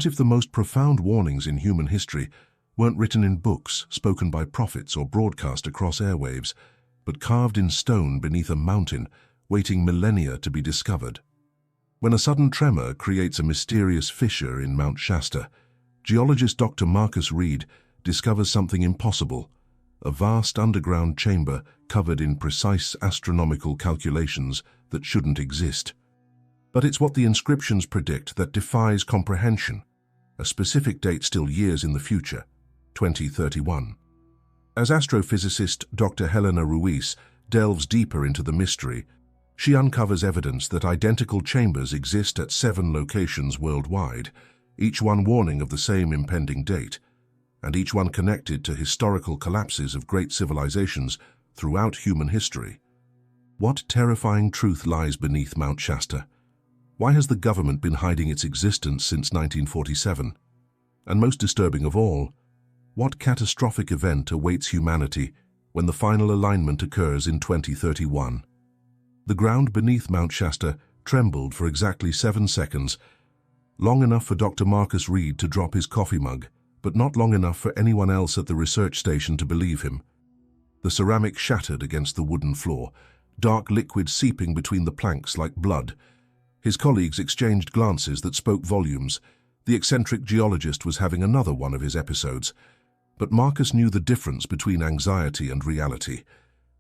As if the most profound warnings in human history weren't written in books, spoken by prophets, or broadcast across airwaves, but carved in stone beneath a mountain, waiting millennia to be discovered. When a sudden tremor creates a mysterious fissure in Mount Shasta, geologist Dr. Marcus Reed discovers something impossible: a vast underground chamber covered in precise astronomical calculations that shouldn't exist. But it's what the inscriptions predict that defies comprehension. A specific date still years in the future, 2031. As astrophysicist Dr. Helena Ruiz delves deeper into the mystery, she uncovers evidence that identical chambers exist at 7 locations worldwide, each one warning of the same impending date, and each one connected to historical collapses of great civilizations throughout human history. What terrifying truth lies beneath Mount Shasta? Why has the government been hiding its existence since 1947? And most disturbing of all, what catastrophic event awaits humanity when the final alignment occurs in 2031? The ground beneath Mount Shasta trembled for exactly 7 seconds, long enough for Dr. Marcus Reed to drop his coffee mug, but not long enough for anyone else at the research station to believe him. The ceramic shattered against the wooden floor, dark liquid seeping between the planks like blood. His colleagues exchanged glances that spoke volumes. The eccentric geologist was having another one of his episodes. But Marcus knew the difference between anxiety and reality.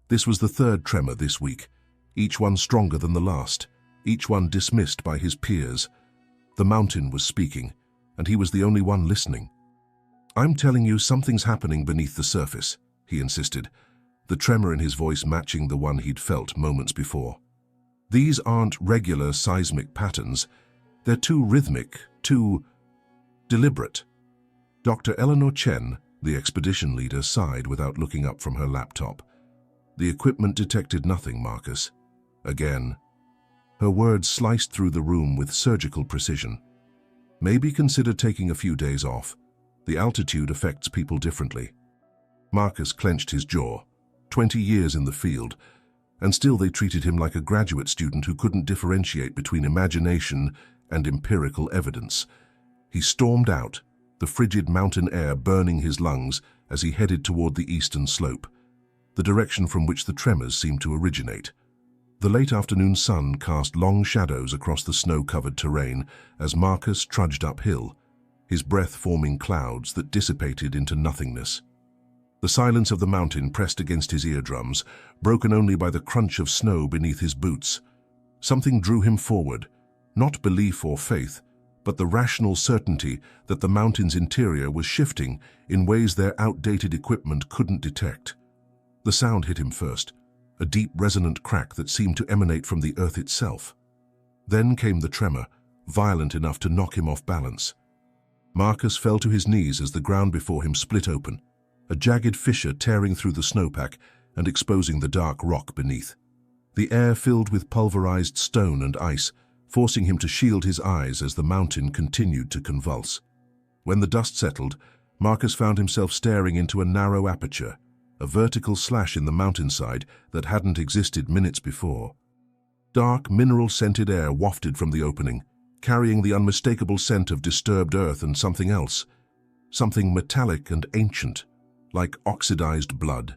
This was the 3rd tremor this week, each one stronger than the last, each one dismissed by his peers. The mountain was speaking, and he was the only one listening. "I'm telling you, something's happening beneath the surface," he insisted, the tremor in his voice matching the one he'd felt moments before. "These aren't regular seismic patterns. They're too rhythmic, too deliberate." Dr. Eleanor Chen, the expedition leader, sighed without looking up from her laptop. "The equipment detected nothing, Marcus." Again. Her words sliced through the room with surgical precision. "Maybe consider taking a few days off. The altitude affects people differently." Marcus clenched his jaw. 20 years in the field, and still they treated him like a graduate student who couldn't differentiate between imagination and empirical evidence. He stormed out, the frigid mountain air burning his lungs as he headed toward the eastern slope, the direction from which the tremors seemed to originate. The late afternoon sun cast long shadows across the snow-covered terrain as Marcus trudged uphill, his breath forming clouds that dissipated into nothingness. The silence of the mountain pressed against his eardrums, broken only by the crunch of snow beneath his boots. Something drew him forward, not belief or faith, but the rational certainty that the mountain's interior was shifting in ways their outdated equipment couldn't detect. The sound hit him first, a deep resonant crack that seemed to emanate from the earth itself. Then came the tremor, violent enough to knock him off balance. Marcus fell to his knees as the ground before him split open, a jagged fissure tearing through the snowpack and exposing the dark rock beneath. The air filled with pulverized stone and ice, forcing him to shield his eyes as the mountain continued to convulse. When the dust settled, Marcus found himself staring into a narrow aperture, a vertical slash in the mountainside that hadn't existed minutes before. Dark, mineral-scented air wafted from the opening, carrying the unmistakable scent of disturbed earth and something else, something metallic and ancient, like oxidized blood.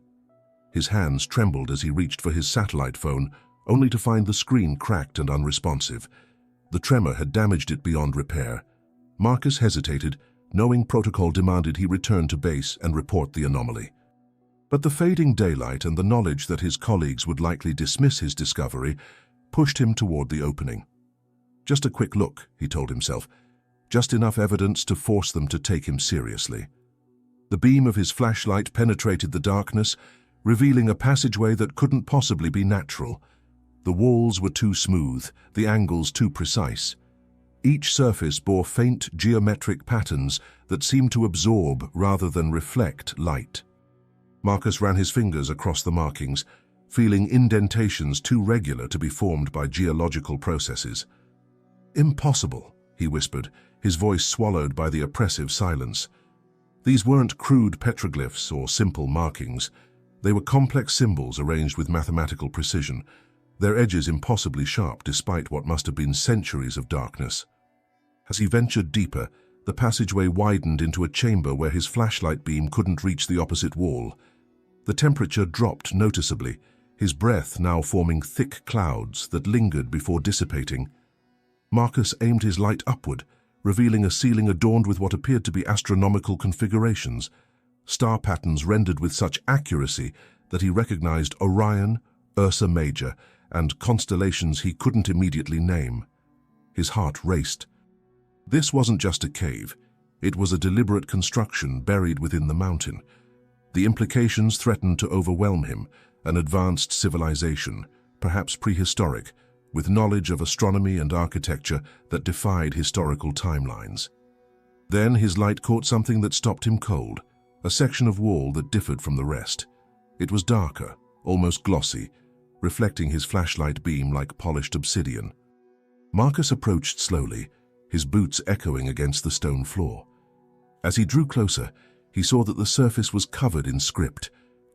His hands trembled as he reached for his satellite phone, only to find the screen cracked and unresponsive. The tremor had damaged it beyond repair. Marcus hesitated, knowing protocol demanded he return to base and report the anomaly. But the fading daylight and the knowledge that his colleagues would likely dismiss his discovery pushed him toward the opening. Just a quick look, he told himself, just enough evidence to force them to take him seriously. The beam of his flashlight penetrated the darkness, revealing a passageway that couldn't possibly be natural. The walls were too smooth, the angles too precise. Each surface bore faint geometric patterns that seemed to absorb rather than reflect light. Marcus ran his fingers across the markings, feeling indentations too regular to be formed by geological processes. "Impossible," he whispered, his voice swallowed by the oppressive silence. These weren't crude petroglyphs or simple markings. They were complex symbols arranged with mathematical precision, their edges impossibly sharp despite what must have been centuries of darkness. As he ventured deeper, The passageway widened into a chamber where his flashlight beam couldn't reach the opposite wall. The temperature dropped noticeably, his breath now forming thick clouds that lingered before dissipating. Marcus aimed his light upward, revealing a ceiling adorned with what appeared to be astronomical configurations, star patterns rendered with such accuracy that he recognized Orion, Ursa Major, and constellations he couldn't immediately name. His heart raced. This wasn't just a cave. It was a deliberate construction buried within the mountain. The implications threatened to overwhelm him, an advanced civilization, perhaps prehistoric, with knowledge of astronomy and architecture that defied historical timelines. Then his light caught something that stopped him cold, a section of wall that differed from the rest. It was darker, almost glossy, reflecting his flashlight beam like polished obsidian. Marcus approached slowly, his boots echoing against the stone floor. As he drew closer, he saw that the surface was covered in script,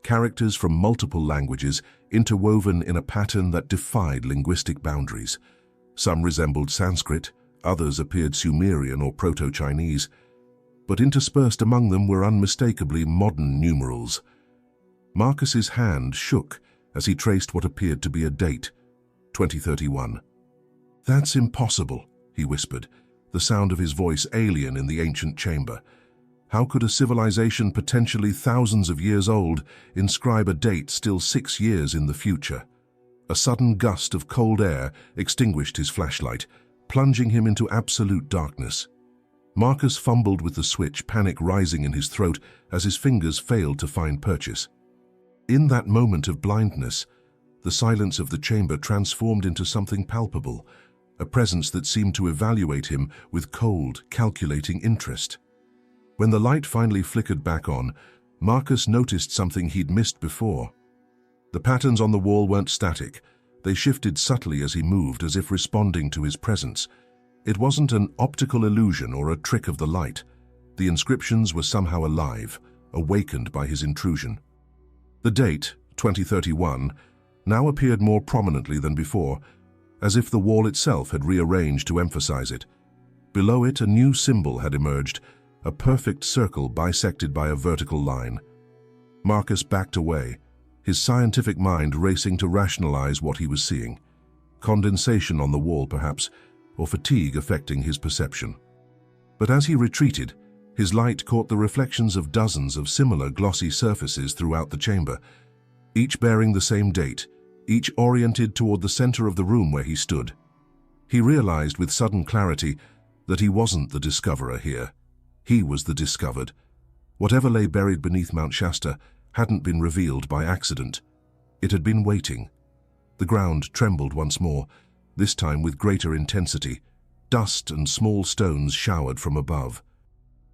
characters from multiple languages interwoven in a pattern that defied linguistic boundaries. Some resembled Sanskrit, others appeared Sumerian or Proto-Chinese, but interspersed among them were unmistakably modern numerals. Marcus's hand shook as he traced what appeared to be a date, 2031. "That's impossible," he whispered, the sound of his voice alien in the ancient chamber. How could a civilization potentially thousands of years old inscribe a date still 6 years in the future? A sudden gust of cold air extinguished his flashlight, plunging him into absolute darkness. Marcus fumbled with the switch, panic rising in his throat as his fingers failed to find purchase. In that moment of blindness, the silence of the chamber transformed into something palpable, a presence that seemed to evaluate him with cold, calculating interest. When the light finally flickered back on, Marcus noticed something he'd missed before. The patterns on the wall weren't static. They shifted subtly as he moved, as if responding to his presence. It wasn't an optical illusion or a trick of the light. The inscriptions were somehow alive, awakened by his intrusion. The date, 2031, now appeared more prominently than before, as if the wall itself had rearranged to emphasize it. Below it, a new symbol had emerged, a perfect circle bisected by a vertical line. Marcus backed away, his scientific mind racing to rationalize what he was seeing. Condensation on the wall, perhaps, or fatigue affecting his perception. But as he retreated, his light caught the reflections of dozens of similar glossy surfaces throughout the chamber, each bearing the same date, each oriented toward the center of the room where he stood. He realized with sudden clarity that he wasn't the discoverer here. He was the discovered. Whatever lay buried beneath Mount Shasta hadn't been revealed by accident. It had been waiting. The ground trembled once more, this time with greater intensity. Dust and small stones showered from above.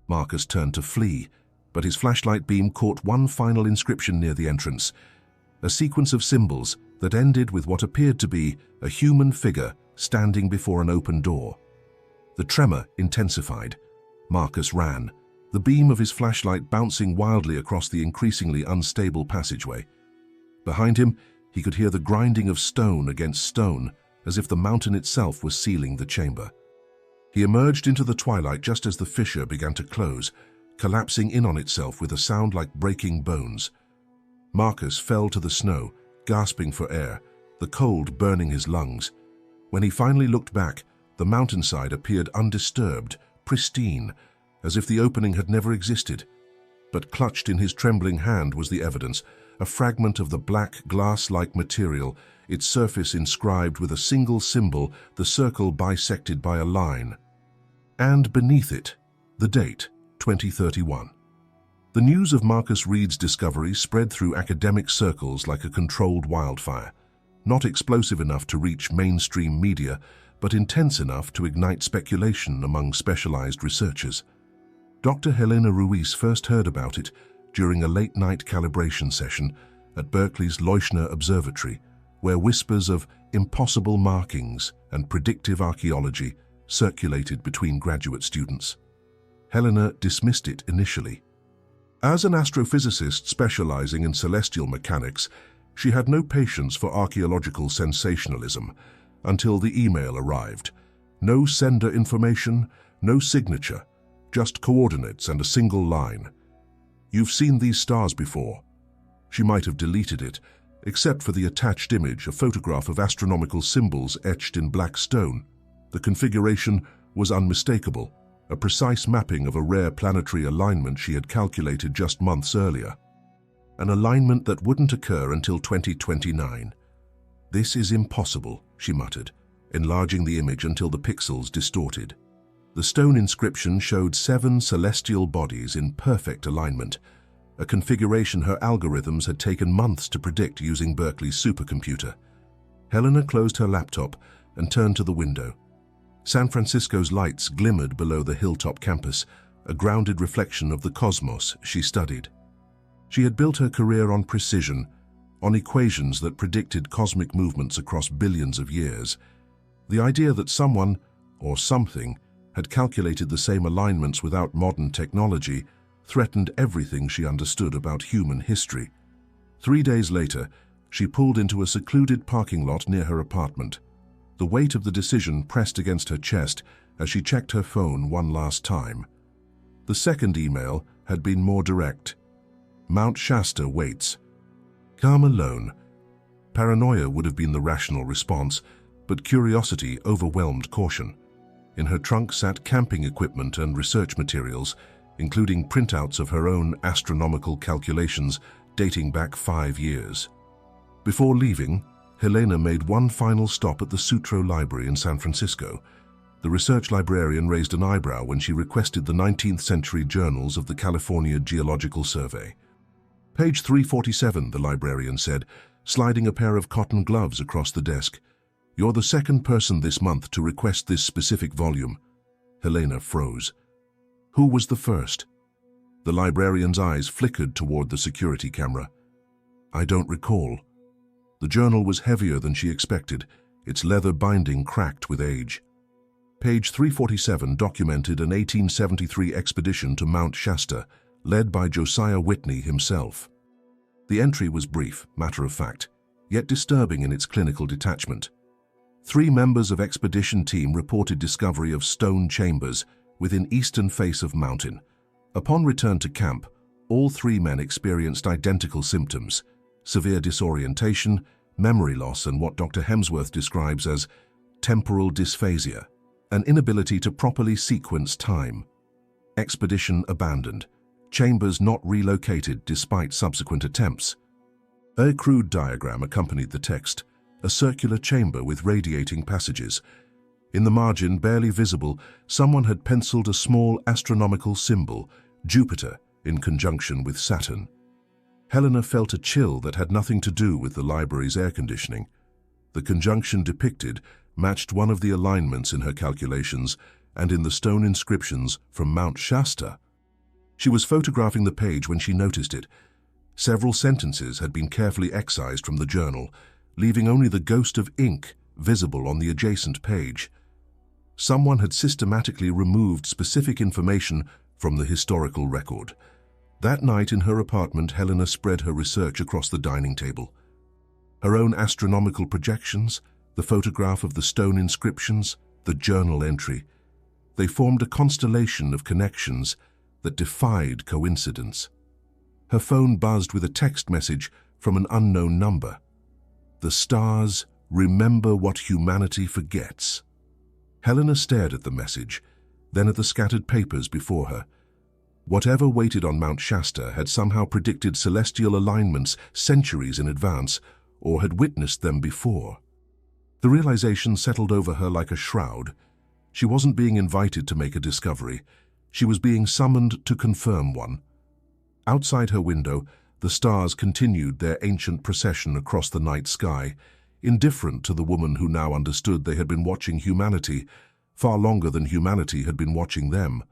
Marcus turned to flee, but his flashlight beam caught one final inscription near the entrance, a sequence of symbols that ended with what appeared to be a human figure standing before an open door. The tremor intensified. Marcus ran, the beam of his flashlight bouncing wildly across the increasingly unstable passageway. Behind him, he could hear the grinding of stone against stone, as if the mountain itself was sealing the chamber. He emerged into the twilight just as the fissure began to close, collapsing in on itself with a sound like breaking bones. Marcus fell to the snow, gasping for air, the cold burning his lungs. When he finally looked back, the mountainside appeared undisturbed, pristine, as if the opening had never existed. But clutched in his trembling hand was the evidence, a fragment of the black glass-like material, its surface inscribed with a single symbol, the circle bisected by a line. And beneath it, the date, 2031. The news of Marcus Reed's discovery spread through academic circles like a controlled wildfire, not explosive enough to reach mainstream media, but intense enough to ignite speculation among specialized researchers. Dr. Helena Ruiz first heard about it during a late-night calibration session at Berkeley's Leuschner Observatory, where whispers of impossible markings and predictive archaeology circulated between graduate students. Helena dismissed it initially. As an astrophysicist specializing in celestial mechanics, she had no patience for archaeological sensationalism until the email arrived. No sender information, no signature, just coordinates and a single line. "You've seen these stars before." She might have deleted it, except for the attached image, a photograph of astronomical symbols etched in black stone. The configuration was unmistakable, a precise mapping of a rare planetary alignment she had calculated just months earlier. An alignment that wouldn't occur until 2029. "This is impossible," she muttered, enlarging the image until the pixels distorted. The stone inscription showed 7 celestial bodies in perfect alignment, a configuration her algorithms had taken months to predict using Berkeley's supercomputer. Helena closed her laptop and turned to the window. San Francisco's lights glimmered below the hilltop campus, a grounded reflection of the cosmos she studied. She had built her career on precision, on equations that predicted cosmic movements across billions of years. The idea that someone, or something, had calculated the same alignments without modern technology threatened everything she understood about human history. 3 days later, she pulled into a secluded parking lot near her apartment. The weight of the decision pressed against her chest as she checked her phone one last time. The second email had been more direct. "Mount Shasta waits. Come alone." Paranoia would have been the rational response, but curiosity overwhelmed caution. In her trunk sat camping equipment and research materials, including printouts of her own astronomical calculations dating back 5 years. Before leaving, Helena made one final stop at the Sutro Library in San Francisco. The research librarian raised an eyebrow when she requested the 19th century journals of the California Geological Survey. "Page 347, the librarian said, sliding a pair of cotton gloves across the desk. "You're the second person this month to request this specific volume." Helena froze. "Who was the first?" The librarian's eyes flickered toward the security camera. "I don't recall." The journal was heavier than she expected, its leather binding cracked with age. Page 347 documented an 1873 expedition to Mount Shasta, led by Josiah Whitney himself. The entry was brief, matter-of-fact, yet disturbing in its clinical detachment. 3 members of expedition team reported discovery of stone chambers within eastern face of mountain. Upon return to camp, all 3 men experienced identical symptoms: severe disorientation, memory loss, and what Dr. Hemsworth describes as temporal dysphasia, an inability to properly sequence time. Expedition abandoned. Chambers not relocated despite subsequent attempts. A crude diagram accompanied the text, a circular chamber with radiating passages. In the margin, barely visible, someone had penciled a small astronomical symbol, Jupiter, in conjunction with Saturn. Helena felt a chill that had nothing to do with the library's air conditioning. The conjunction depicted matched one of the alignments in her calculations and in the stone inscriptions from Mount Shasta. She was photographing the page when she noticed it. Several sentences had been carefully excised from the journal, leaving only the ghost of ink visible on the adjacent page. Someone had systematically removed specific information from the historical record. That night in her apartment, Helena spread her research across the dining table. Her own astronomical projections, the photograph of the stone inscriptions, the journal entry. They formed a constellation of connections that defied coincidence. Her phone buzzed with a text message from an unknown number. "The stars remember what humanity forgets." Helena stared at the message, then at the scattered papers before her. Whatever waited on Mount Shasta had somehow predicted celestial alignments centuries in advance, or had witnessed them before. The realization settled over her like a shroud. She wasn't being invited to make a discovery. She was being summoned to confirm one. Outside her window, the stars continued their ancient procession across the night sky, indifferent to the woman who now understood they had been watching humanity far longer than humanity had been watching them.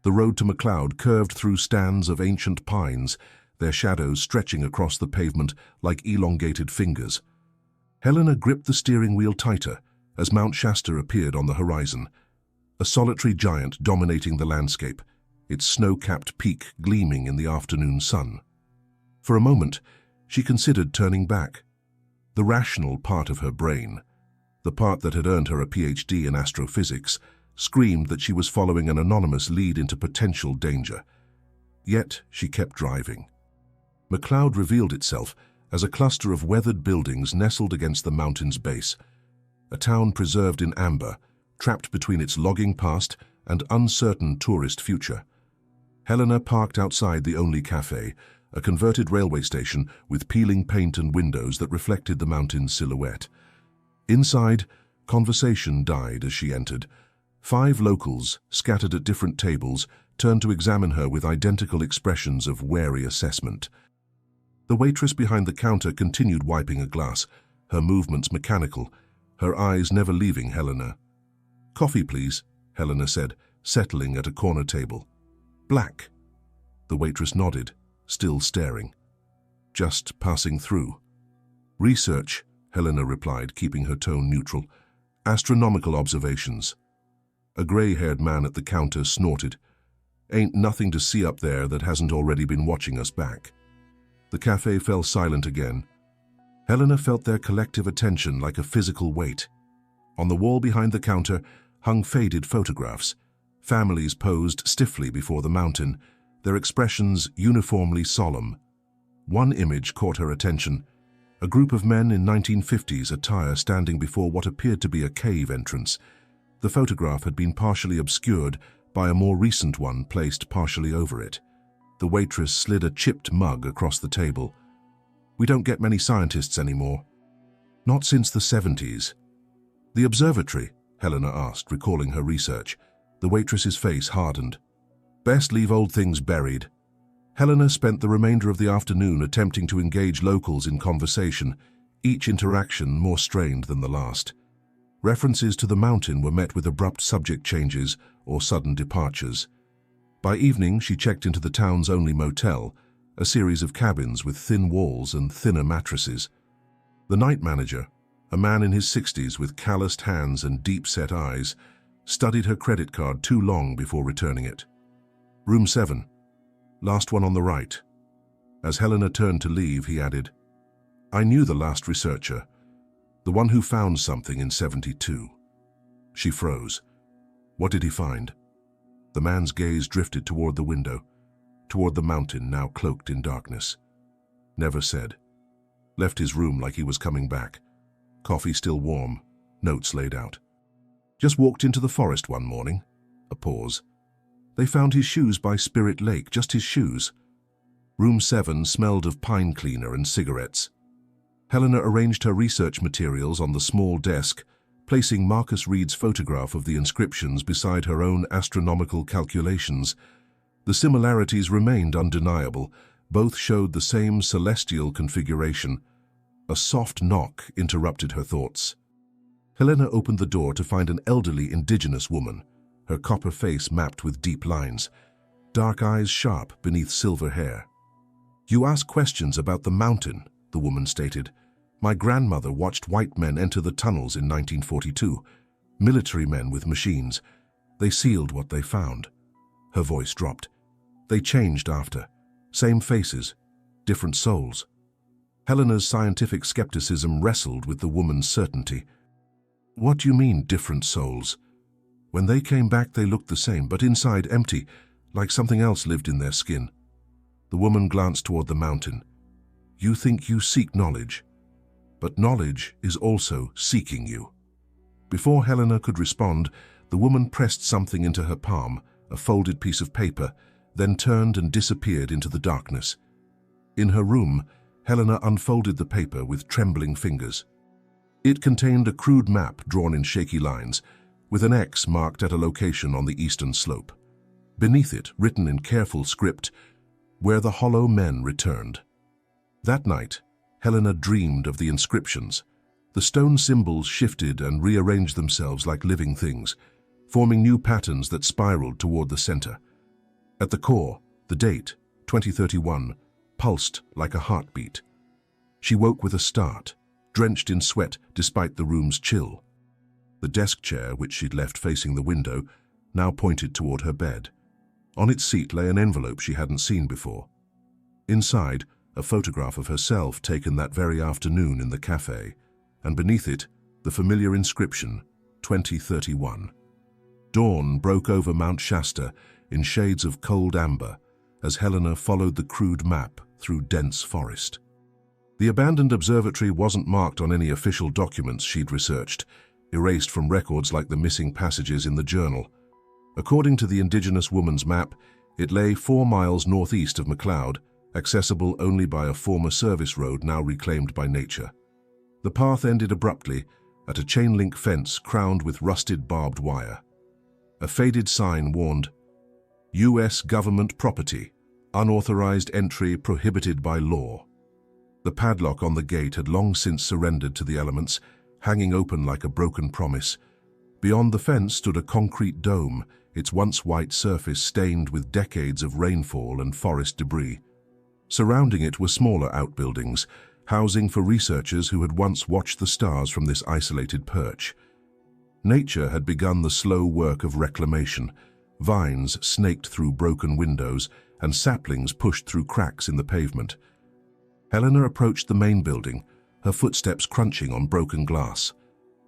The road to McLeod curved through stands of ancient pines, their shadows stretching across the pavement like elongated fingers. Helena gripped the steering wheel tighter as Mount Shasta appeared on the horizon, a solitary giant dominating the landscape, its snow-capped peak gleaming in the afternoon sun. For a moment, she considered turning back. The rational part of her brain, the part that had earned her a PhD in astrophysics, screamed that she was following an anonymous lead into potential danger. Yet she kept driving. McLeod revealed itself as a cluster of weathered buildings nestled against the mountain's base, a town preserved in amber, trapped between its logging past and uncertain tourist future. Helena parked outside the only cafe, a converted railway station with peeling paint and windows that reflected the mountain's silhouette. Inside, conversation died as she entered. 5 locals, scattered at different tables, turned to examine her with identical expressions of wary assessment. The waitress behind the counter continued wiping a glass, her movements mechanical, her eyes never leaving Helena. "Coffee, please," Helena said, settling at a corner table. "Black." The waitress nodded, still staring. "Just passing through." "Research," Helena replied, keeping her tone neutral. "Astronomical observations." A grey-haired man at the counter snorted. "Ain't nothing to see up there that hasn't already been watching us back." The cafe fell silent again. Helena felt their collective attention like a physical weight. On the wall behind the counter hung faded photographs. Families posed stiffly before the mountain, their expressions uniformly solemn. One image caught her attention, a group of men in 1950s attire standing before what appeared to be a cave entrance. The photograph had been partially obscured by a more recent one placed partially over it. The waitress slid a chipped mug across the table. "We don't get many scientists anymore." "Not since the 70s. "The observatory?" Helena asked, recalling her research. The waitress's face hardened. "Best leave old things buried." Helena spent the remainder of the afternoon attempting to engage locals in conversation, each interaction more strained than the last. References to the mountain were met with abrupt subject changes or sudden departures. By evening, she checked into the town's only motel, a series of cabins with thin walls and thinner mattresses. The night manager, a man in his 60s with calloused hands and deep-set eyes, studied her credit card too long before returning it. "Room 7. Last one on the right." As Helena turned to leave, he added, "I knew the last researcher, the one who found something in 72. She froze. "What did he find?" The man's gaze drifted toward the window, toward the mountain now cloaked in darkness. "Never said. Left his room like he was coming back. Coffee still warm, notes laid out. Just walked into the forest one morning." A pause. "They found his shoes by Spirit Lake, just his shoes." Room 7 smelled of pine cleaner and cigarettes. Helena arranged her research materials on the small desk, placing Marcus Reed's photograph of the inscriptions beside her own astronomical calculations. The similarities remained undeniable. Both showed the same celestial configuration. A soft knock interrupted her thoughts. Helena opened the door to find an elderly indigenous woman, her copper face mapped with deep lines, dark eyes sharp beneath silver hair. "You ask questions about the mountain," the woman stated. "My grandmother watched white men enter the tunnels in 1942, military men with machines. They sealed what they found." Her voice dropped. "They changed after. Same faces, different souls." Helena's scientific skepticism wrestled with the woman's certainty. "What do you mean, different souls?" "When they came back, they looked the same, but inside empty, like something else lived in their skin." The woman glanced toward the mountain. "You think you seek knowledge, but knowledge is also seeking you." Before Helena could respond, the woman pressed something into her palm, a folded piece of paper, then turned and disappeared into the darkness. In her room, Helena unfolded the paper with trembling fingers. It contained a crude map drawn in shaky lines, with an X marked at a location on the eastern slope. Beneath it, written in careful script, "Where the hollow men returned." That night, Helena dreamed of the inscriptions. The stone symbols shifted and rearranged themselves like living things, forming new patterns that spiraled toward the center. At the core, the date, 2031, pulsed like a heartbeat. She woke with a start, drenched in sweat despite the room's chill. The desk chair, which she'd left facing the window, now pointed toward her bed. On its seat lay an envelope she hadn't seen before. Inside, a photograph of herself taken that very afternoon in the cafe, and beneath it, the familiar inscription, 2031. Dawn broke over Mount Shasta in shades of cold amber as Helena followed the crude map through dense forest. The abandoned observatory wasn't marked on any official documents she'd researched, erased from records like the missing passages in the journal. According to the indigenous woman's map, it lay 4 miles northeast of McLeod, accessible only by a former service road now reclaimed by nature. The path ended abruptly at a chain-link fence crowned with rusted barbed wire. A faded sign warned, U.S. government property, unauthorized entry prohibited by law. The padlock on the gate had long since surrendered to the elements, hanging open like a broken promise. Beyond the fence stood a concrete dome, its once white surface stained with decades of rainfall and forest debris. Surrounding it were smaller outbuildings, housing for researchers who had once watched the stars from this isolated perch. Nature had begun the slow work of reclamation. Vines snaked through broken windows and saplings pushed through cracks in the pavement. Helena approached the main building, her footsteps crunching on broken glass.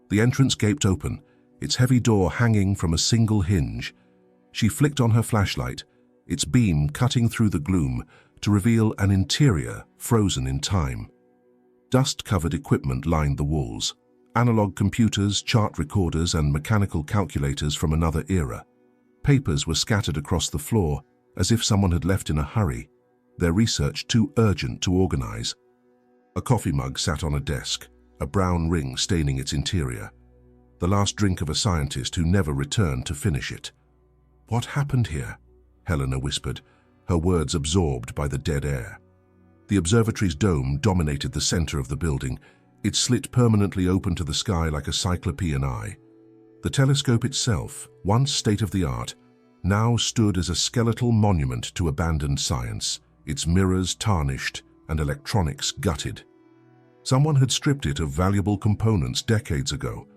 The entrance gaped open, its heavy door hanging from a single hinge. She flicked on her flashlight, its beam cutting through the gloom to reveal an interior frozen in time. Dust-covered equipment lined the walls, analog computers, chart recorders, and mechanical calculators from another era. Papers were scattered across the floor as if someone had left in a hurry, their research too urgent to organize. A coffee mug sat on a desk, a brown ring staining its interior. The last drink of a scientist who never returned to finish it. "What happened here?" Helena whispered, her words absorbed by the dead air. The observatory's dome dominated the center of the building, its slit permanently open to the sky like a cyclopean eye. The telescope itself, once state-of-the-art, now stood as a skeletal monument to abandoned science, its mirrors tarnished and electronics gutted. Someone had stripped it of valuable components decades ago.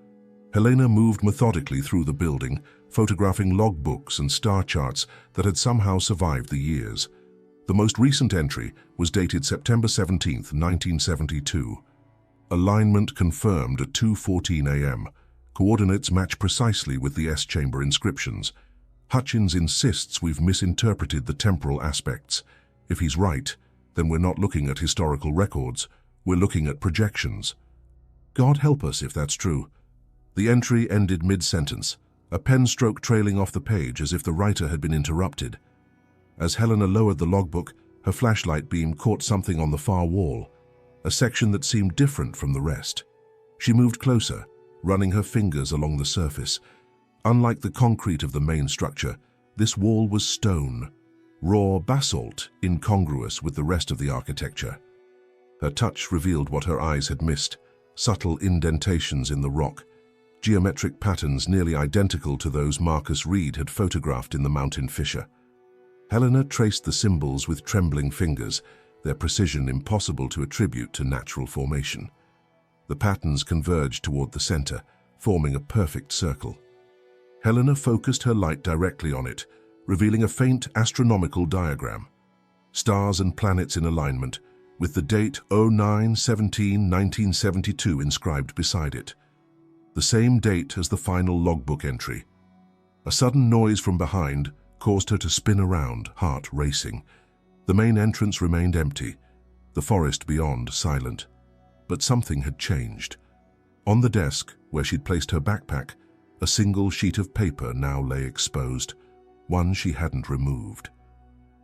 Helena moved methodically through the building, photographing logbooks and star charts that had somehow survived the years. The most recent entry was dated September 17, 1972. Alignment confirmed at 2:14 a.m. Coordinates match precisely with the S-chamber inscriptions. Hutchins insists we've misinterpreted the temporal aspects. If he's right, then we're not looking at historical records, we're looking at projections. God help us if that's true. The entry ended mid-sentence, a pen stroke trailing off the page as if the writer had been interrupted. As Helena lowered the logbook, her flashlight beam caught something on the far wall, a section that seemed different from the rest. She moved closer, running her fingers along the surface. Unlike the concrete of the main structure, this wall was stone, raw basalt incongruous with the rest of the architecture. Her touch revealed what her eyes had missed, subtle indentations in the rock, geometric patterns nearly identical to those Marcus Reed had photographed in the mountain fissure. Helena traced the symbols with trembling fingers, their precision impossible to attribute to natural formation. The patterns converged toward the center, forming a perfect circle. Helena focused her light directly on it, revealing a faint astronomical diagram. Stars and planets in alignment, with the date 09/17/1972 inscribed beside it. The same date as the final logbook entry. A sudden noise from behind caused her to spin around, heart racing. The main entrance remained empty, the forest beyond silent. But something had changed. On the desk, where she'd placed her backpack, a single sheet of paper now lay exposed, one she hadn't removed.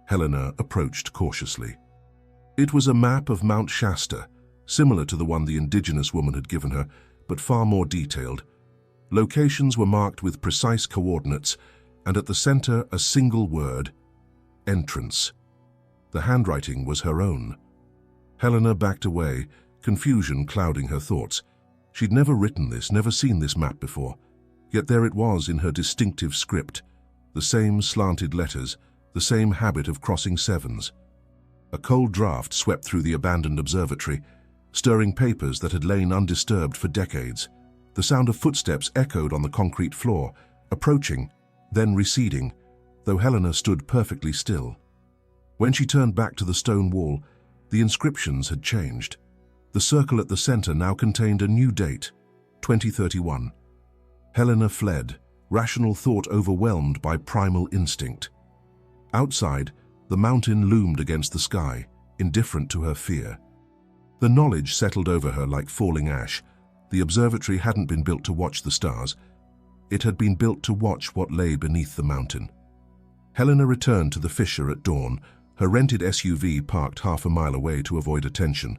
Helena approached cautiously. It was a map of Mount Shasta, similar to the one the indigenous woman had given her, but far more detailed. Locations were marked with precise coordinates, and at the center a single word, entrance. The handwriting was her own. Helena backed away, confusion clouding her thoughts. She'd never written this, never seen this map before. Yet there it was in her distinctive script, the same slanted letters, the same habit of crossing sevens. A cold draft swept through the abandoned observatory, stirring papers that had lain undisturbed for decades. The sound of footsteps echoed on the concrete floor, approaching, then receding, though Helena stood perfectly still. When she turned back to the stone wall, the inscriptions had changed. The circle at the center now contained a new date, 2031. Helena fled, rational thought overwhelmed by primal instinct. Outside, the mountain loomed against the sky, indifferent to her fear. The knowledge settled over her like falling ash. The observatory hadn't been built to watch the stars. It had been built to watch what lay beneath the mountain. Helena returned to the fissure at dawn, her rented SUV parked half a mile away to avoid attention.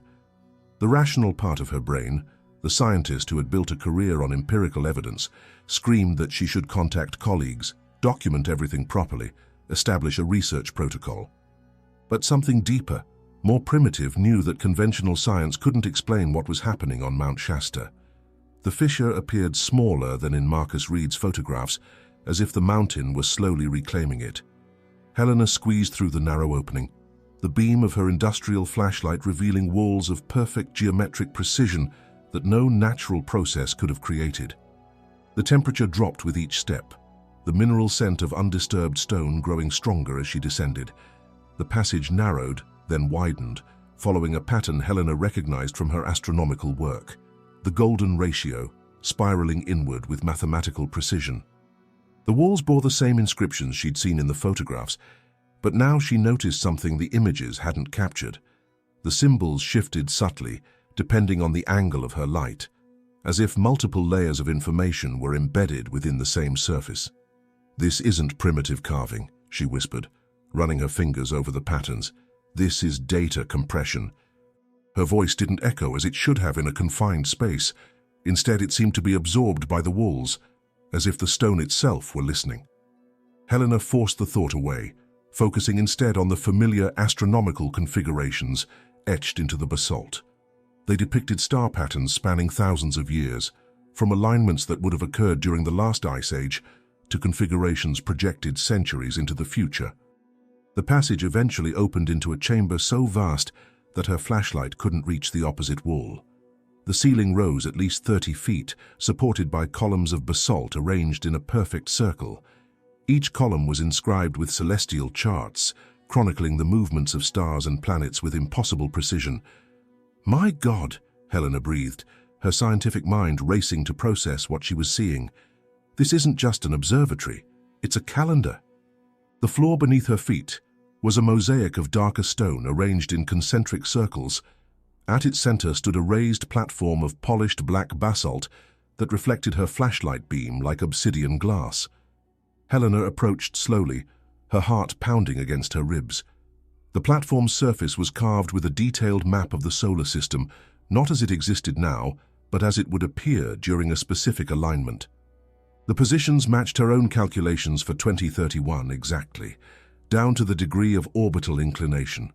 The rational part of her brain, the scientist who had built a career on empirical evidence, screamed that she should contact colleagues, document everything properly, establish a research protocol. But something deeper, more primitive, knew that conventional science couldn't explain what was happening on Mount Shasta. The fissure appeared smaller than in Marcus Reed's photographs, as if the mountain were slowly reclaiming it. Helena squeezed through the narrow opening, the beam of her industrial flashlight revealing walls of perfect geometric precision that no natural process could have created. The temperature dropped with each step, the mineral scent of undisturbed stone growing stronger as she descended. The passage narrowed, then widened, following a pattern Helena recognized from her astronomical work. The golden ratio, spiraling inward with mathematical precision. The walls bore the same inscriptions she'd seen in the photographs, but now she noticed something the images hadn't captured. The symbols shifted subtly, depending on the angle of her light, as if multiple layers of information were embedded within the same surface. "This isn't primitive carving," she whispered, running her fingers over the patterns. "This is data compression." Her voice didn't echo as it should have in a confined space. Instead, it seemed to be absorbed by the walls, as if the stone itself were listening. Helena forced the thought away, focusing instead on the familiar astronomical configurations etched into the basalt. They depicted star patterns spanning thousands of years, from alignments that would have occurred during the last ice age to configurations projected centuries into the future. The passage eventually opened into a chamber so vast that her flashlight couldn't reach the opposite wall. The ceiling rose at least 30 feet, supported by columns of basalt arranged in a perfect circle. Each column was inscribed with celestial charts, chronicling the movements of stars and planets with impossible precision. "My God," Helena breathed, her scientific mind racing to process what she was seeing. "This isn't just an observatory, it's a calendar." The floor beneath her feet was a mosaic of darker stone arranged in concentric circles. At its center stood a raised platform of polished black basalt that reflected her flashlight beam like obsidian glass. Helena approached slowly, her heart pounding against her ribs. The platform's surface was carved with a detailed map of the solar system, not as it existed now, but as it would appear during a specific alignment. The positions matched her own calculations for 2031 exactly, down to the degree of orbital inclination.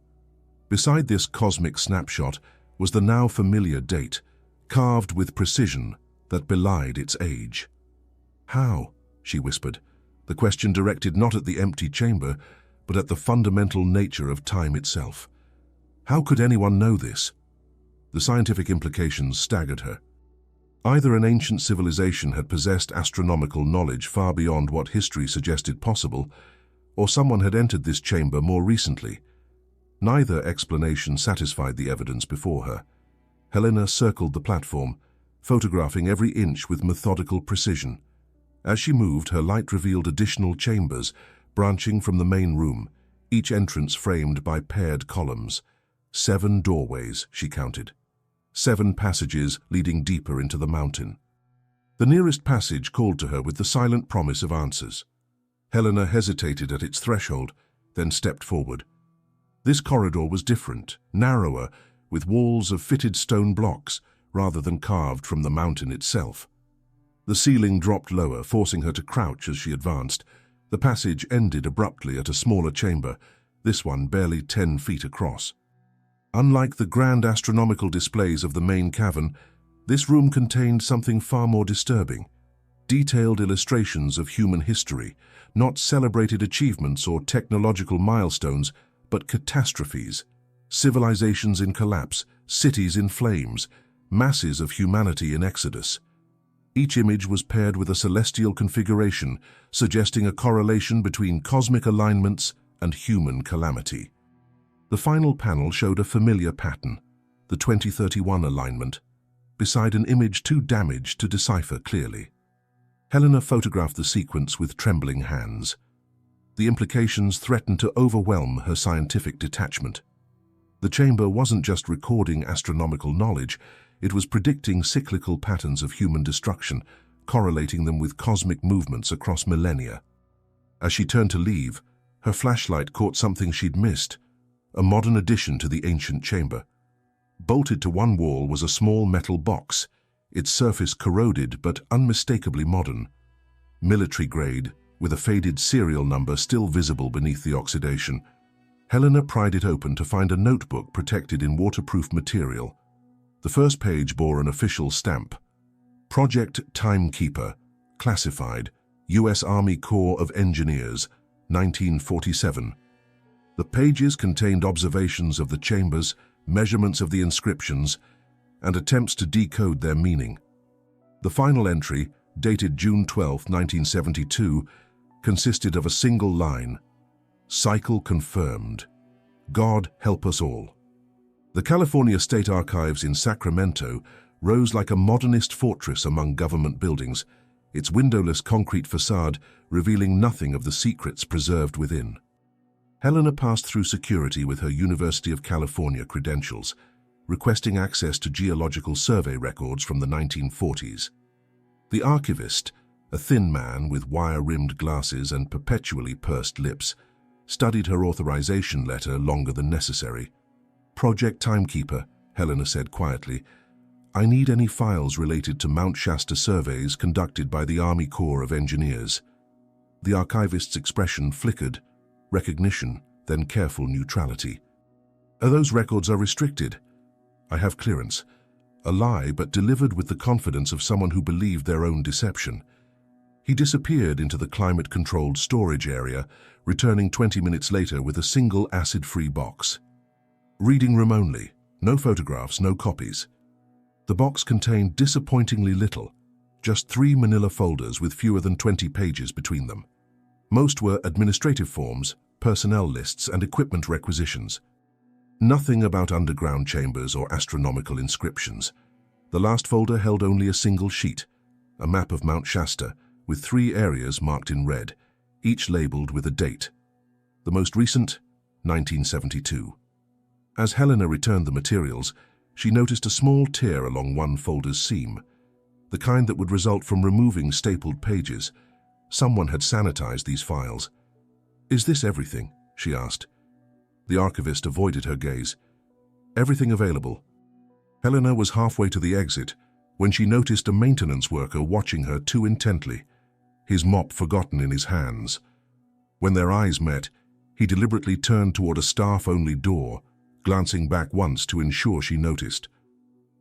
Beside this cosmic snapshot was the now familiar date, carved with precision that belied its age. "How?" she whispered, the question directed not at the empty chamber, but at the fundamental nature of time itself. How could anyone know this? The scientific implications staggered her. Either an ancient civilization had possessed astronomical knowledge far beyond what history suggested possible, or someone had entered this chamber more recently. Neither explanation satisfied the evidence before her. Helena circled the platform, photographing every inch with methodical precision. As she moved, her light revealed additional chambers, branching from the main room, each entrance framed by paired columns. 7 doorways, she counted. 7 passages leading deeper into the mountain. The nearest passage called to her with the silent promise of answers. Helena hesitated at its threshold, then stepped forward. This corridor was different, narrower, with walls of fitted stone blocks rather than carved from the mountain itself. The ceiling dropped lower, forcing her to crouch as she advanced. The passage ended abruptly at a smaller chamber, this one barely 10 feet across. Unlike the grand astronomical displays of the main cavern, this room contained something far more disturbing. Detailed illustrations of human history, not celebrated achievements or technological milestones, but catastrophes. Civilizations in collapse, cities in flames, masses of humanity in exodus. Each image was paired with a celestial configuration, suggesting a correlation between cosmic alignments and human calamity. The final panel showed a familiar pattern, the 2031 alignment, beside an image too damaged to decipher clearly. Helena photographed the sequence with trembling hands. The implications threatened to overwhelm her scientific detachment. The chamber wasn't just recording astronomical knowledge, it was predicting cyclical patterns of human destruction, correlating them with cosmic movements across millennia. As she turned to leave, her flashlight caught something she'd missed, a modern addition to the ancient chamber. Bolted to one wall was a small metal box, its surface corroded but unmistakably modern. Military-grade, with a faded serial number still visible beneath the oxidation. Helena pried it open to find a notebook protected in waterproof material. The first page bore an official stamp. Project Timekeeper, classified, U.S. Army Corps of Engineers, 1947. The pages contained observations of the chambers, measurements of the inscriptions, and attempts to decode their meaning. The final entry, dated June 12, 1972, consisted of a single line: "Cycle confirmed. God help us all." The California State Archives in Sacramento rose like a modernist fortress among government buildings, its windowless concrete facade revealing nothing of the secrets preserved within. Helena passed through security with her University of California credentials, requesting access to geological survey records from the 1940s. The archivist, a thin man with wire-rimmed glasses and perpetually pursed lips, studied her authorization letter longer than necessary. "Project Timekeeper," Helena said quietly, "I need any files related to Mount Shasta surveys conducted by the Army Corps of Engineers." The archivist's expression flickered, recognition, then careful neutrality. "Those records are restricted. I have clearance." A lie, but delivered with the confidence of someone who believed their own deception. He disappeared into the climate-controlled storage area, returning 20 minutes later with a single acid-free box. Reading room only, no photographs, no copies. The box contained disappointingly little, just 3 manila folders with fewer than 20 pages between them. Most were administrative forms, personnel lists, and equipment requisitions. Nothing about underground chambers or astronomical inscriptions. The last folder held only a single sheet, a map of Mount Shasta, with 3 areas marked in red, each labeled with a date. The most recent, 1972. As Helena returned the materials, she noticed a small tear along one folder's seam, the kind that would result from removing stapled pages. Someone had sanitized these files. "Is this everything?" she asked. The archivist avoided her gaze. "Everything available." Helena was halfway to the exit when she noticed a maintenance worker watching her too intently, his mop forgotten in his hands. When their eyes met, he deliberately turned toward a staff-only door, glancing back once to ensure she noticed.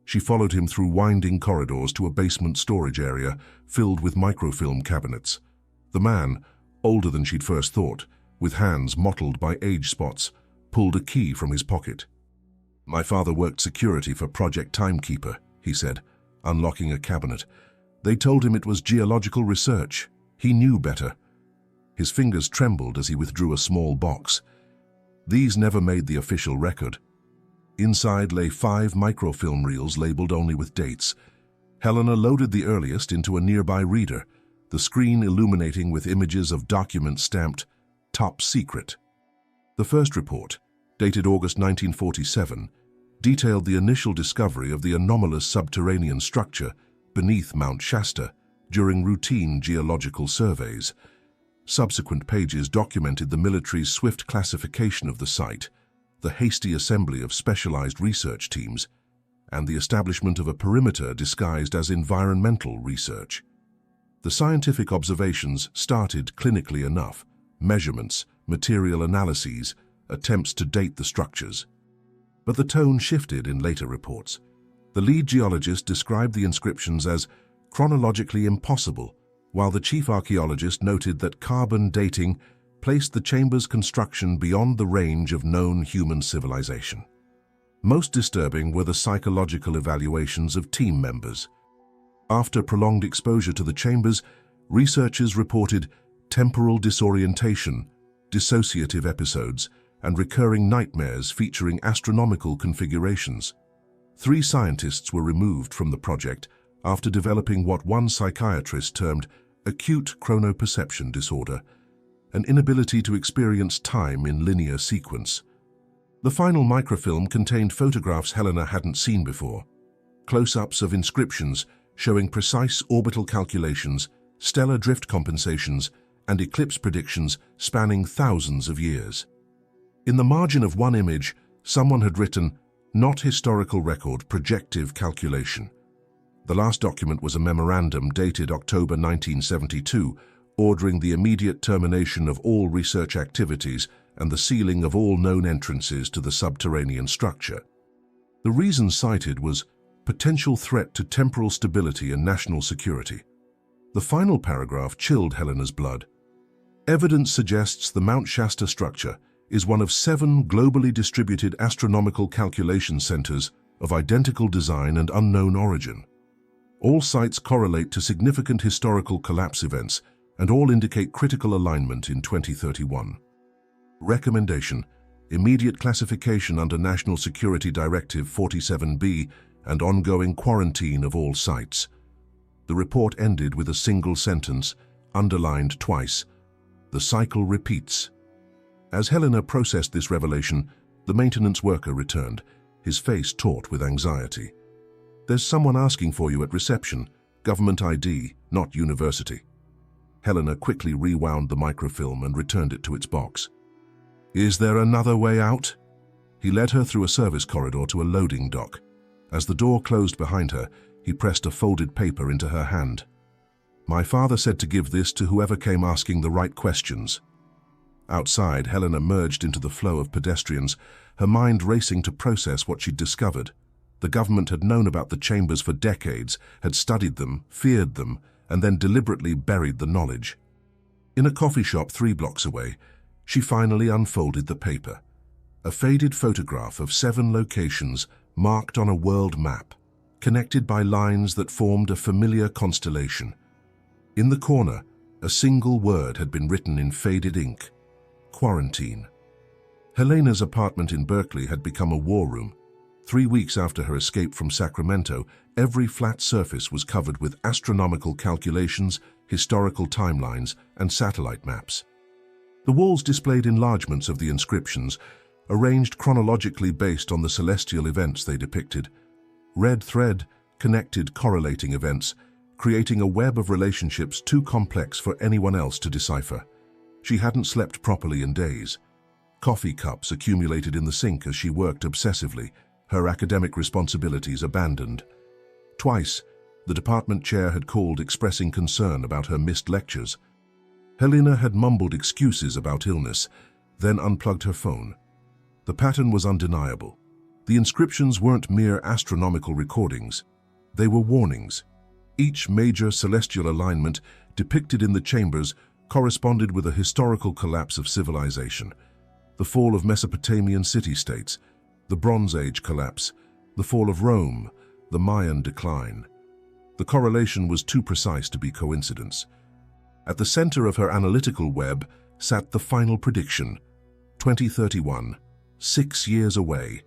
She followed him through winding corridors to a basement storage area filled with microfilm cabinets. The man, older than she'd first thought, with hands mottled by age spots, pulled a key from his pocket. "My father worked security for Project Timekeeper," he said, unlocking a cabinet. "They told him it was geological research. He knew better." His fingers trembled as he withdrew a small box. These never made the official record. Inside lay 5 microfilm reels labeled only with dates. Helena loaded the earliest into a nearby reader, the screen illuminating with images of documents stamped "Top Secret." The first report, dated August 1947, detailed the initial discovery of the anomalous subterranean structure beneath Mount Shasta during routine geological surveys. Subsequent pages documented the military's swift classification of the site, the hasty assembly of specialized research teams, and the establishment of a perimeter disguised as environmental research. The scientific observations started clinically enough: measurements, material analyses, attempts to date the structures. But the tone shifted in later reports. The lead geologist described the inscriptions as chronologically impossible, while the chief archaeologist noted that carbon dating placed the chamber's construction beyond the range of known human civilization. Most disturbing were the psychological evaluations of team members. After prolonged exposure to the chambers, researchers reported temporal disorientation, dissociative episodes, and recurring nightmares featuring astronomical configurations. 3 scientists were removed from the project after developing what one psychiatrist termed acute chronoperception disorder, an inability to experience time in linear sequence. The final microfilm contained photographs Helena hadn't seen before, close-ups of inscriptions showing precise orbital calculations, stellar drift compensations, and eclipse predictions spanning thousands of years. In the margin of one image, someone had written, "Not historical record, projective calculation." The last document was a memorandum dated October 1972, ordering the immediate termination of all research activities and the sealing of all known entrances to the subterranean structure. The reason cited was potential threat to temporal stability and national security. The final paragraph chilled Helena's blood. Evidence suggests the Mount Shasta structure is one of 7 globally distributed astronomical calculation centers of identical design and unknown origin. All sites correlate to significant historical collapse events and all indicate critical alignment in 2031. Recommendation: immediate classification under National Security Directive 47B and ongoing quarantine of all sites. The report ended with a single sentence, underlined twice: "The cycle repeats." As Helena processed this revelation, the maintenance worker returned, his face taut with anxiety. "There's someone asking for you at reception. Government ID, not university." Helena quickly rewound the microfilm and returned it to its box. "Is there another way out?" He led her through a service corridor to a loading dock. As the door closed behind her, he pressed a folded paper into her hand. "My father said to give this to whoever came asking the right questions." Outside, Helena merged into the flow of pedestrians, her mind racing to process what she'd discovered. The government had known about the chambers for decades, had studied them, feared them, and then deliberately buried the knowledge. In a coffee shop 3 blocks away, she finally unfolded the paper. A faded photograph of 7 locations marked on a world map, connected by lines that formed a familiar constellation. In the corner, a single word had been written in faded ink: quarantine. Helena's apartment in Berkeley had become a war room. 3 weeks after her escape from Sacramento, every flat surface was covered with astronomical calculations, historical timelines, and satellite maps. The walls displayed enlargements of the inscriptions, arranged chronologically based on the celestial events they depicted. Red thread connected correlating events, creating a web of relationships too complex for anyone else to decipher. She hadn't slept properly in days. Coffee cups accumulated in the sink as she worked obsessively, her academic responsibilities abandoned. Twice, the department chair had called expressing concern about her missed lectures. Helena had mumbled excuses about illness, then unplugged her phone. The pattern was undeniable. The inscriptions weren't mere astronomical recordings. They were warnings. Each major celestial alignment depicted in the chambers corresponded with a historical collapse of civilization. The fall of Mesopotamian city-states, the Bronze Age collapse, the fall of Rome, the Mayan decline. The correlation was too precise to be coincidence. At the center of her analytical web sat the final prediction: 2031, 6 years away.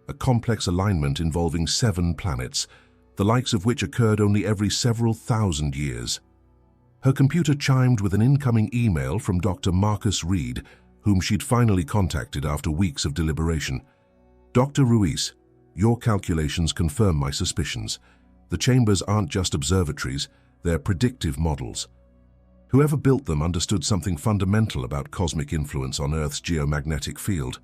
A complex alignment involving 7 planets, the likes of which occurred only every several thousand years. Her computer chimed with an incoming email from Dr. Marcus Reed, whom she'd finally contacted after weeks of deliberation. "Dr. Ruiz, your calculations confirm my suspicions. The chambers aren't just observatories, they're predictive models. Whoever built them understood something fundamental about cosmic influence on Earth's geomagnetic field.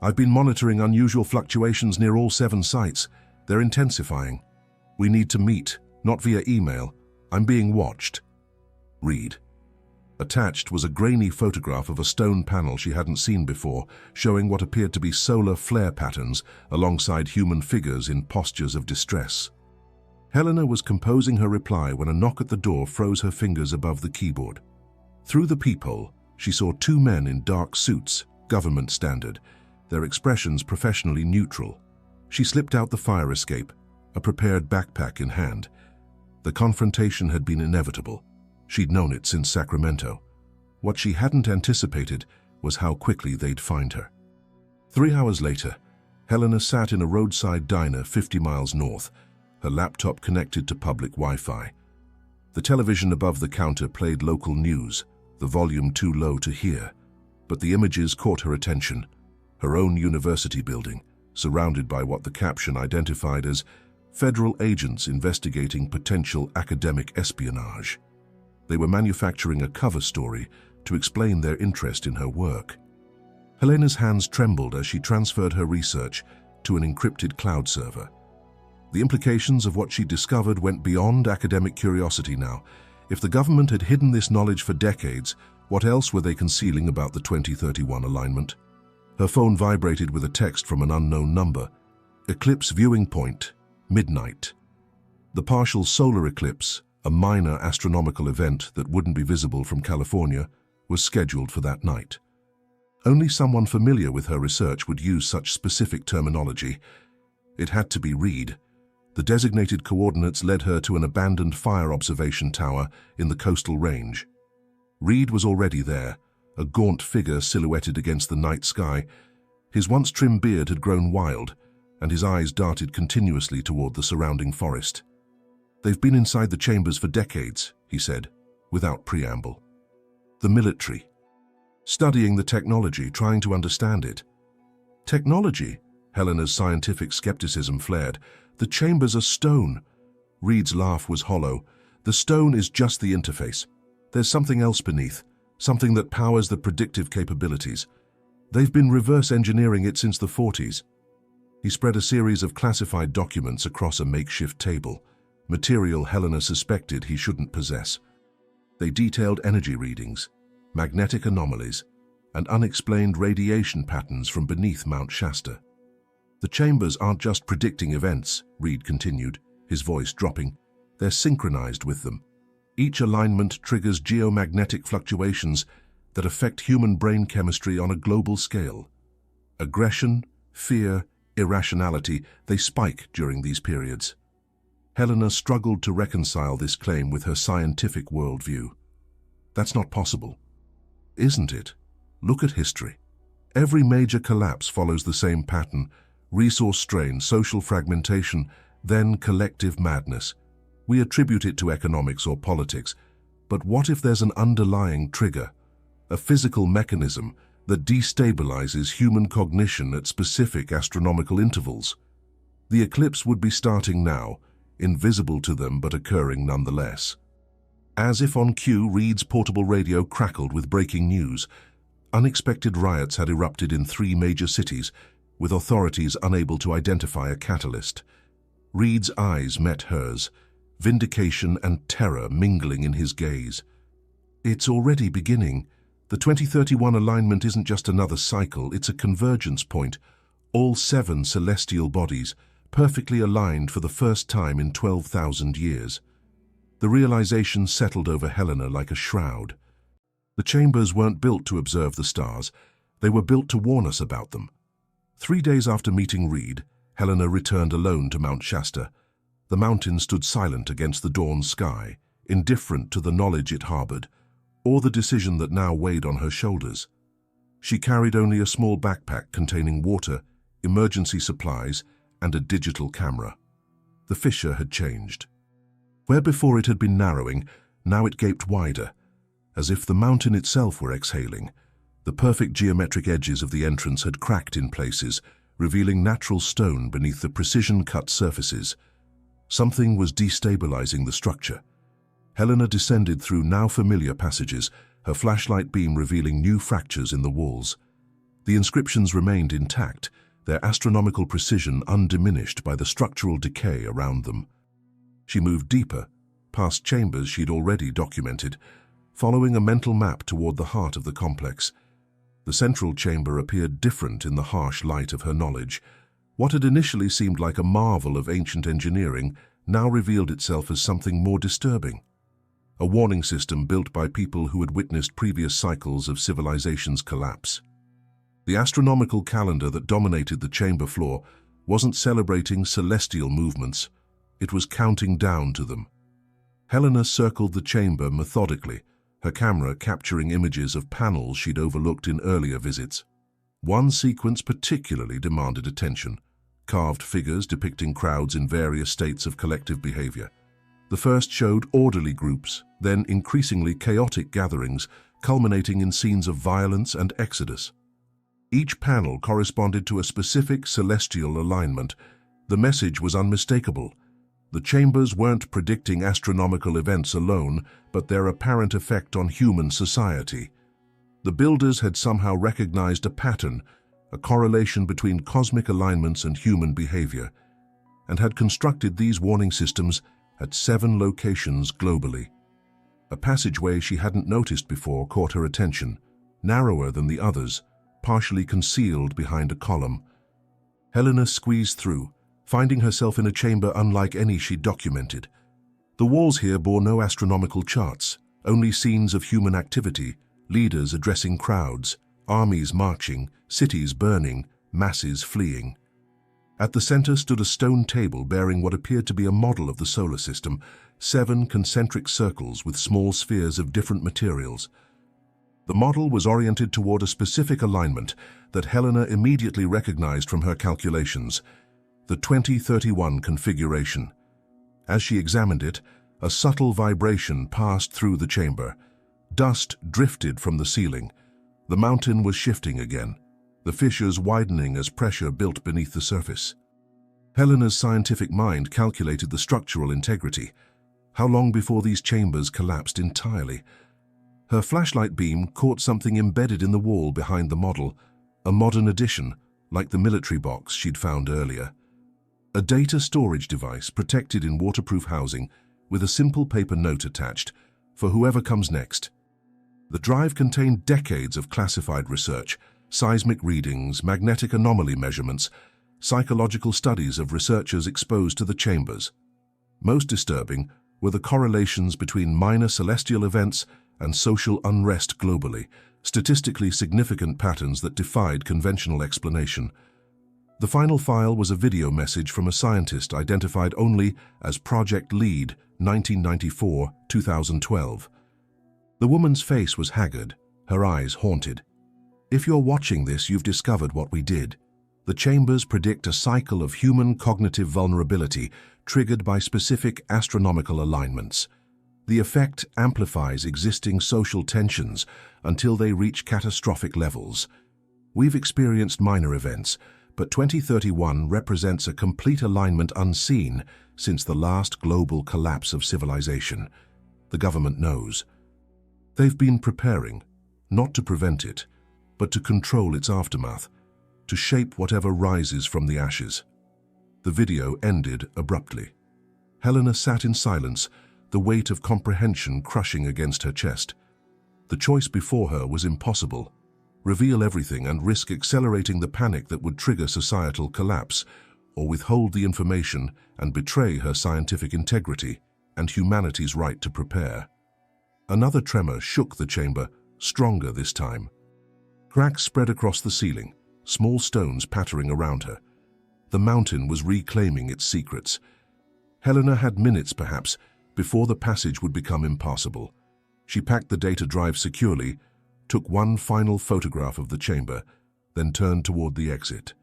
I've been monitoring unusual fluctuations near all 7 sites. They're intensifying. We need to meet, not via email. I'm being watched." Read. Attached was a grainy photograph of a stone panel she hadn't seen before, showing what appeared to be solar flare patterns alongside human figures in postures of distress. Helena was composing her reply when a knock at the door froze her fingers above the keyboard. Through the peephole, she saw 2 men in dark suits, government standard, their expressions professionally neutral. She slipped out the fire escape, a prepared backpack in hand. The confrontation had been inevitable. She'd known it since Sacramento. What she hadn't anticipated was how quickly they'd find her. 3 hours later, Helena sat in a roadside diner 50 miles north, her laptop connected to public Wi-Fi. The television above the counter played local news, the volume too low to hear. But the images caught her attention. Her own university building, surrounded by what the caption identified as federal agents investigating potential academic espionage. They were manufacturing a cover story to explain their interest in her work. Helena's hands trembled as she transferred her research to an encrypted cloud server. The implications of what she discovered went beyond academic curiosity now. If the government had hidden this knowledge for decades, what else were they concealing about the 2031 alignment? Her phone vibrated with a text from an unknown number. Eclipse viewing point, midnight. The partial solar eclipse, a minor astronomical event that wouldn't be visible from California, was scheduled for that night. Only someone familiar with her research would use such specific terminology. It had to be Reed. The designated coordinates led her to an abandoned fire observation tower in the coastal range. Reed was already there, a gaunt figure silhouetted against the night sky. His once trim beard had grown wild, and his eyes darted continuously toward the surrounding forest. "They've been inside the chambers for decades," he said, without preamble. "The military. Studying the technology, trying to understand it." "Technology?" Helena's scientific skepticism flared. "The chambers are stone." Reed's laugh was hollow. "The stone is just the interface. There's something else beneath, something that powers the predictive capabilities. They've been reverse engineering it since the 40s. He spread a series of classified documents across a makeshift table, material Helena suspected he shouldn't possess. They detailed energy readings, magnetic anomalies, and unexplained radiation patterns from beneath Mount Shasta. "The chambers aren't just predicting events," Reed continued, his voice dropping. "They're synchronized with them. Each alignment triggers geomagnetic fluctuations that affect human brain chemistry on a global scale. Aggression, fear, irrationality, they spike during these periods." Helena struggled to reconcile this claim with her scientific worldview. "That's not possible." "Isn't it? Look at history. Every major collapse follows the same pattern: resource strain, social fragmentation, then collective madness. We attribute it to economics or politics, but what if there's an underlying trigger, a physical mechanism that destabilizes human cognition at specific astronomical intervals? The eclipse would be starting now, invisible to them but occurring nonetheless. As if on cue, Reed's portable radio crackled with breaking news. Unexpected riots had erupted in 3 major cities, with authorities unable to identify a catalyst. Reed's eyes met hers, vindication and terror mingling in his gaze. "It's already beginning. The 2031 alignment isn't just another cycle, it's a convergence point. All 7 celestial bodies, perfectly aligned for the first time in 12,000 years. The realization settled over Helena like a shroud. The chambers weren't built to observe the stars, they were built to warn us about them. 3 days after meeting Reed, Helena returned alone to Mount Shasta. The mountain stood silent against the dawn sky, indifferent to the knowledge it harbored, or the decision that now weighed on her shoulders. She carried only a small backpack containing water, emergency supplies, and a digital camera. The fissure had changed. Where before it had been narrowing, now it gaped wider, as if the mountain itself were exhaling. The perfect geometric edges of the entrance had cracked in places, revealing natural stone beneath the precision-cut surfaces. Something was destabilizing the structure. Helena descended through now familiar passages, her flashlight beam revealing new fractures in the walls. The inscriptions remained intact, their astronomical precision undiminished by the structural decay around them. She moved deeper, past chambers she'd already documented, following a mental map toward the heart of the complex. The central chamber appeared different in the harsh light of her knowledge. What had initially seemed like a marvel of ancient engineering now revealed itself as something more disturbing. A warning system built by people who had witnessed previous cycles of civilization's collapse. The astronomical calendar that dominated the chamber floor wasn't celebrating celestial movements, it was counting down to them. Helena circled the chamber methodically, her camera capturing images of panels she'd overlooked in earlier visits. One sequence particularly demanded attention: carved figures depicting crowds in various states of collective behavior. The first showed orderly groups, then increasingly chaotic gatherings, culminating in scenes of violence and exodus. Each panel corresponded to a specific celestial alignment. The message was unmistakable. The chambers weren't predicting astronomical events alone, but their apparent effect on human society. The builders had somehow recognized a pattern, a correlation between cosmic alignments and human behavior, and had constructed these warning systems at 7 locations globally. A passageway she hadn't noticed before caught her attention, narrower than the others, partially concealed behind a column. Helena squeezed through, finding herself in a chamber unlike any she'd documented. The walls here bore no astronomical charts, only scenes of human activity, leaders addressing crowds, armies marching, cities burning, masses fleeing. At the center stood a stone table bearing what appeared to be a model of the solar system, 7 concentric circles with small spheres of different materials. The model was oriented toward a specific alignment that Helena immediately recognized from her calculations, the 2031 configuration. As she examined it, a subtle vibration passed through the chamber. Dust drifted from the ceiling. The mountain was shifting again, the fissures widening as pressure built beneath the surface. Helena's scientific mind calculated the structural integrity. How long before these chambers collapsed entirely? Her flashlight beam caught something embedded in the wall behind the model, a modern addition, like the military box she'd found earlier. A data storage device protected in waterproof housing with a simple paper note attached, for whoever comes next. The drive contained decades of classified research, seismic readings, magnetic anomaly measurements, psychological studies of researchers exposed to the chambers. Most disturbing were the correlations between minor celestial events and social unrest globally, statistically significant patterns that defied conventional explanation. The final file was a video message from a scientist identified only as Project Lead 1994-2012. The woman's face was haggard, her eyes haunted. If you're watching this, you've discovered what we did. The chambers predict a cycle of human cognitive vulnerability triggered by specific astronomical alignments. The effect amplifies existing social tensions until they reach catastrophic levels. We've experienced minor events, but 2031 represents a complete alignment unseen since the last global collapse of civilization. The government knows. They've been preparing, not to prevent it, but to control its aftermath, to shape whatever rises from the ashes. The video ended abruptly. Helena sat in silence, the weight of comprehension crushing against her chest. The choice before her was impossible. Reveal everything and risk accelerating the panic that would trigger societal collapse, or withhold the information and betray her scientific integrity and humanity's right to prepare. Another tremor shook the chamber, stronger this time. Cracks spread across the ceiling, small stones pattering around her. The mountain was reclaiming its secrets. Helena had minutes, perhaps, before the passage would become impassable. She packed the data drive securely, took one final photograph of the chamber, then turned toward the exit.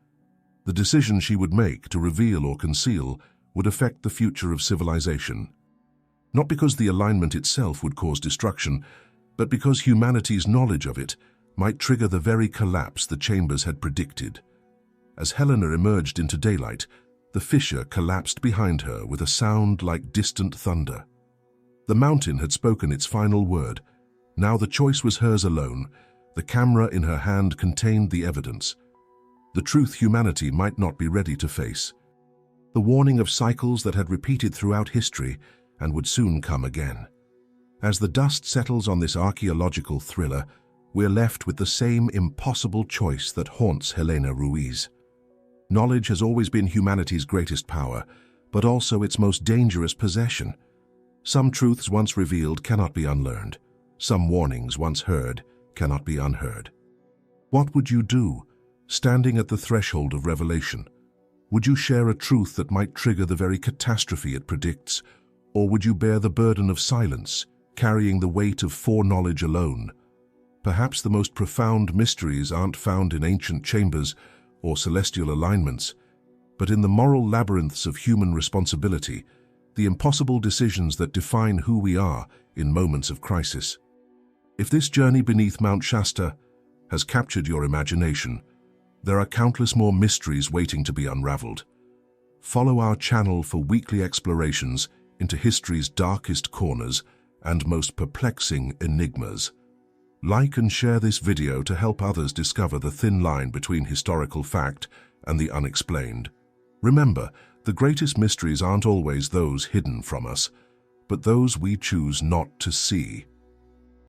The decision she would make to reveal or conceal would affect the future of civilization. Not because the alignment itself would cause destruction, but because humanity's knowledge of it might trigger the very collapse the chambers had predicted. As Helena emerged into daylight, the fissure collapsed behind her with a sound like distant thunder. The mountain had spoken its final word. Now the choice was hers alone. The camera in her hand contained the evidence. The truth humanity might not be ready to face. The warning of cycles that had repeated throughout history and would soon come again. As the dust settles on this archaeological thriller, we're left with the same impossible choice that haunts Helena Ruiz. Knowledge has always been humanity's greatest power, but also its most dangerous possession. Some truths once revealed cannot be unlearned. Some warnings once heard cannot be unheard. What would you do, standing at the threshold of revelation? Would you share a truth that might trigger the very catastrophe it predicts, or would you bear the burden of silence, carrying the weight of foreknowledge alone? Perhaps the most profound mysteries aren't found in ancient chambers or celestial alignments, but in the moral labyrinths of human responsibility, the impossible decisions that define who we are in moments of crisis. If this journey beneath Mount Shasta has captured your imagination, there are countless more mysteries waiting to be unraveled. Follow our channel for weekly explorations into history's darkest corners and most perplexing enigmas. Like and share this video to help others discover the thin line between historical fact and the unexplained. Remember, the greatest mysteries aren't always those hidden from us, but those we choose not to see.